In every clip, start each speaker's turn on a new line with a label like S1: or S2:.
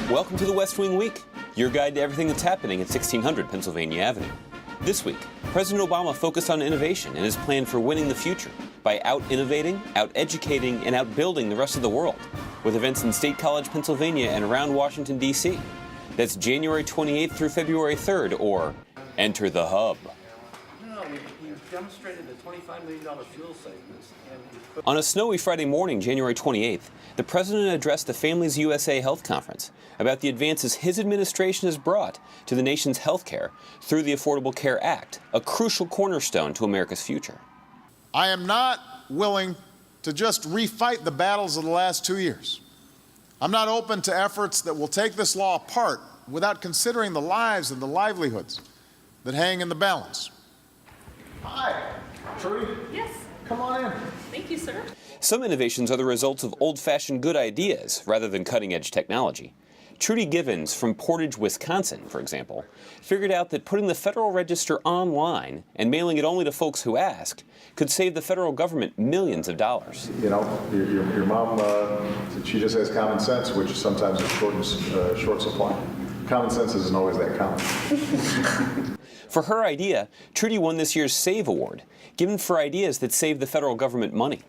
S1: Welcome to the West Wing Week, your guide to everything that's happening at 1600 Pennsylvania Avenue. This week, President Obama focused on innovation and his plan for winning the future by out-innovating, out-educating, and out-building the rest of the world, with events in State College, Pennsylvania, and around Washington, D.C. That's January 28th through February 3rd, or Enter the Hub.
S2: You demonstrated a $25 million fuel savings.
S1: On a snowy Friday morning, January 28th, the President addressed the Families USA Health Conference about the advances his administration has brought to the nation's health care through the Affordable Care Act, a crucial cornerstone to America's future.
S3: I am not willing to just refight the battles of the last 2 years. I'm not open to efforts that will take this law apart without considering the lives and the livelihoods that hang in the balance. Hi, Trudy.
S4: Yes.
S3: Come on in.
S4: Thank you, sir.
S1: Some innovations are the results of old-fashioned good ideas rather than cutting-edge technology. Trudy Givens from Portage, Wisconsin, for example, figured out that putting the Federal Register online and mailing it only to folks who asked could save the federal government millions of dollars.
S5: You know, your mom, she just has common sense, which sometimes is short supply. Common sense isn't always that common.
S1: For her idea, Trudy won this year's SAVE Award, given for ideas that save the federal government money.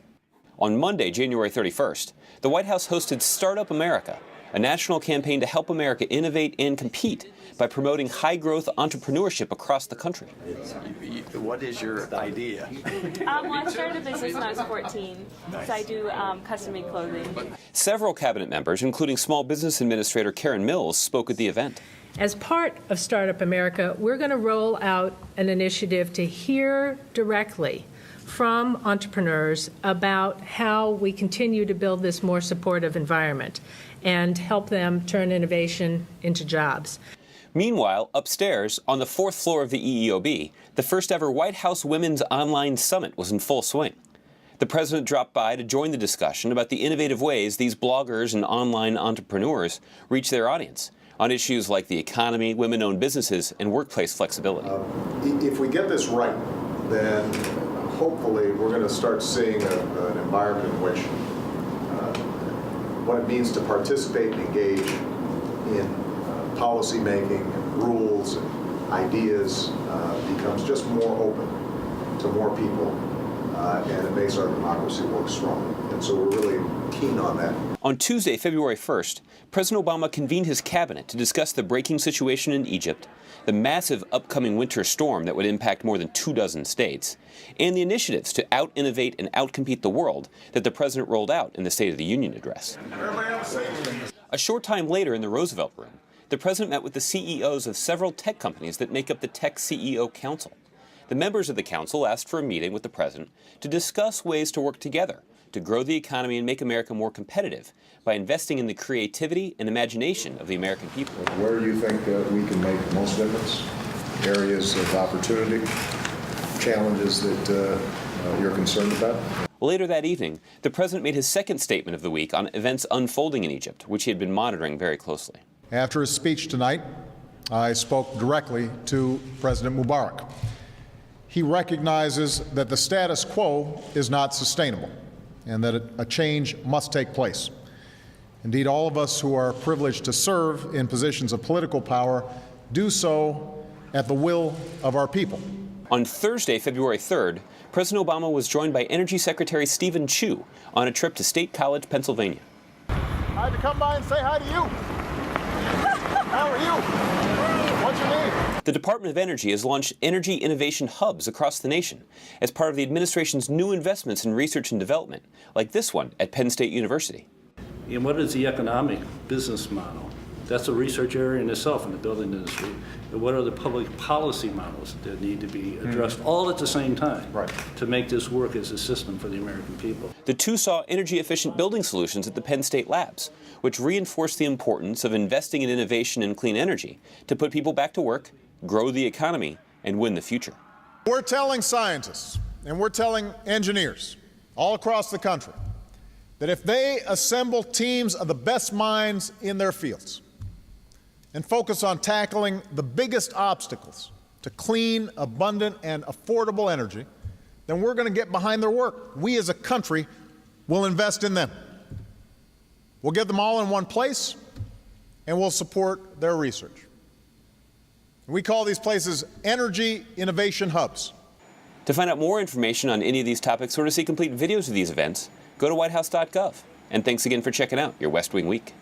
S1: On Monday, January 31st, the White House hosted Startup America, a national campaign to help America innovate and compete by promoting high-growth entrepreneurship across the country.
S2: What is your idea?
S4: Well, I started a business when I was 14, so I do custom-made clothing.
S1: Several cabinet members, including Small Business Administrator Karen Mills, spoke at the event.
S6: As part of Startup America, we're going to roll out an initiative to hear directly from entrepreneurs about how we continue to build this more supportive environment and help them turn innovation into jobs.
S1: Meanwhile, upstairs, on the 4th floor of the EEOB, the first ever White House Women's Online Summit was in full swing. The president dropped by to join the discussion about the innovative ways these bloggers and online entrepreneurs reach their audience on issues like the economy, women-owned businesses, and workplace flexibility.
S5: If we get this right, then hopefully we're going to start seeing an environment in which what it means to participate and engage in policy making and rules and ideas becomes just more open to more people, and it makes our democracy work strong. And so we're really keen on that.
S1: On Tuesday, February 1st, President Obama convened his cabinet to discuss the breaking situation in Egypt, the massive upcoming winter storm that would impact more than 24 states, and the initiatives to out-innovate and out-compete the world that the president rolled out in the State of the Union address. A short time later in the Roosevelt Room, the president met with the CEOs of several tech companies that make up the Tech CEO Council. The members of the council asked for a meeting with the president to discuss ways to work together to grow the economy and make America more competitive by investing in the creativity and imagination of the American people.
S5: Where do you think we can make the most difference? Areas of opportunity, challenges that you're concerned about?
S1: Later that evening, the president made his second statement of the week on events unfolding in Egypt, which he had been monitoring very closely.
S3: After his speech tonight, I spoke directly to President Mubarak. He recognizes that the status quo is not sustainable and that a change must take place. Indeed, all of us who are privileged to serve in positions of political power do so at the will of our people.
S1: On Thursday, February 3rd, President Obama was joined by Energy Secretary Stephen Chu on a trip to State College, Pennsylvania.
S3: I had to come by and say hi to you. How are you? What's your name?
S1: The Department of Energy has launched energy innovation hubs across the nation as part of the administration's new investments in research and development, like this one at Penn State University.
S2: And what is the economic business model? That's a research area in itself in the building industry. And what are the public policy models that need to be addressed all at the same time to make this work as a system for the American people?
S1: The two saw energy-efficient building solutions at the Penn State Labs, which reinforced the importance of investing in innovation and clean energy to put people back to work, grow the economy, and win the future.
S3: We're telling scientists and we're telling engineers all across the country that if they assemble teams of the best minds in their fields and focus on tackling the biggest obstacles to clean, abundant, and affordable energy, then we're going to get behind their work. We as a country will invest in them. We'll get them all in one place, and will support their research. We call these places energy innovation hubs.
S1: To find out more information on any of these topics or to see complete videos of these events, go to whitehouse.gov. And thanks again for checking out your West Wing Week.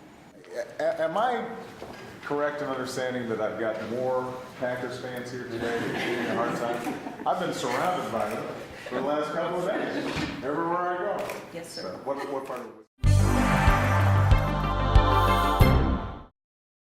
S7: Am I correct in understanding that I've got more Packers fans here today that are giving me a hard time? I've been surrounded by them for the last couple of days, everywhere I go.
S8: Yes, sir.
S7: So what part of it?